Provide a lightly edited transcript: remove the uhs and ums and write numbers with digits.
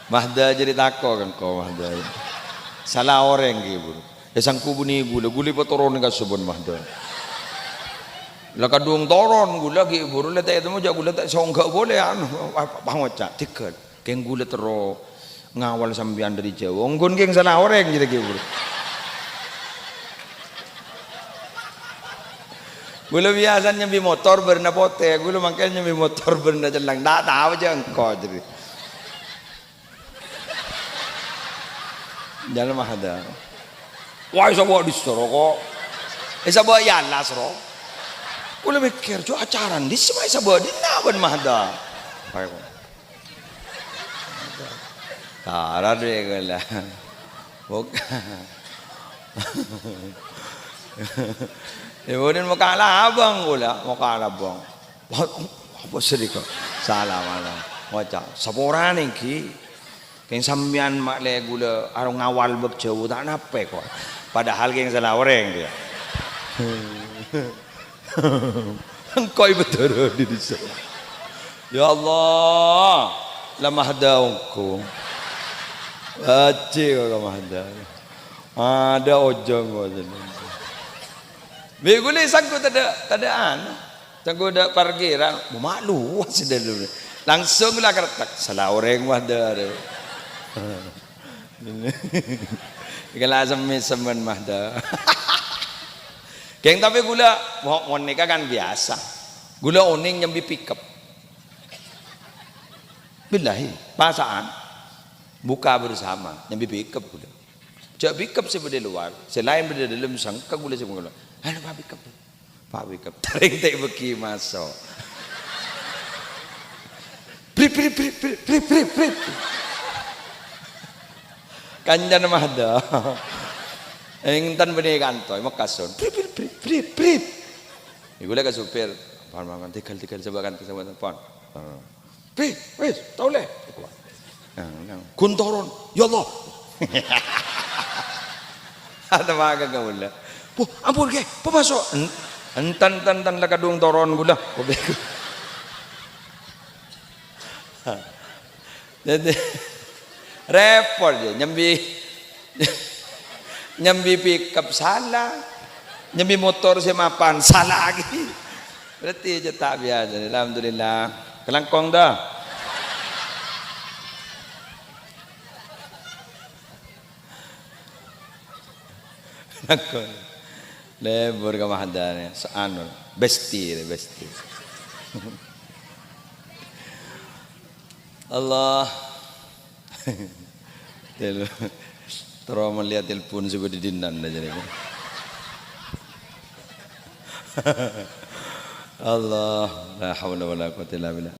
Mahda jadi tako kan kau mahda. Salah orang gitu. Ya sang kubuni gula patoron ka subon mahda. La kadung toron gula ki buru la tay mo ja gula ta songga boleh anu pangoca tiket. Keng gula tero ngawal sambian dari jauh. Onggon keng salah orang jadi ki buru. Gula biasa nyambi motor berna pote, gula makanya nyambi motor berna jelang. Tak tahu aja engkau jadi. Jalan mahda. Wah isa bawa distro kok. Isa bawa yalas ro. Gula mikir jo acaran di semua isa bawa dinaban mahda. Pakai kok. Tara deh gula. Bukan. Ibunin mo kalah abang gula, mo kalah abang. Apa sedih kok? Salah mana? Wajar. Saporan ki. Keng sambian mak le gula arung ngawal bab jauh tak nape kok. Padahal keng salah orang dia. Engkau betul di sana. Ya Allah, lamah daunku. Baca kau lamah daun. Ada ojong ojong. Begule sangku tada sangku ada parkiran, malu sudah dulu. Langsung lah kertak salah orang mahda. Kalau semen mahda. Keng tapi gula mau nikah kan biasa. Gula oning nyambi pickup. Billahi, pasaan buka bersama nyambi pickup gula. Cak pickup sebelah luar, selain berada dalam sangka gula sebelah. Ano Pak Bikap tarik tak beki masuk. Prip. Kanjan mahda. Engtan benih kantoy makason. Prip. Iku le ka supir. Pan tikal sebakan pon. Wis, tau le. Kuntoron. Ya Allah. Ada maga ka wala. Oh, ampun ke, papasok. Entan lah kadung toron gula. Jadi repot dia nyambi pickup salah, nyambi motor semapan salah lagi. Berarti aja tak biasa. Alhamdulillah. Kelangkong dah. Kelangkong. Lebur ke mahadanya, seanu, besti. Allah, terus melihat telepon juga di dinan aja nih. Allah, la haula wala quwwata illa billah.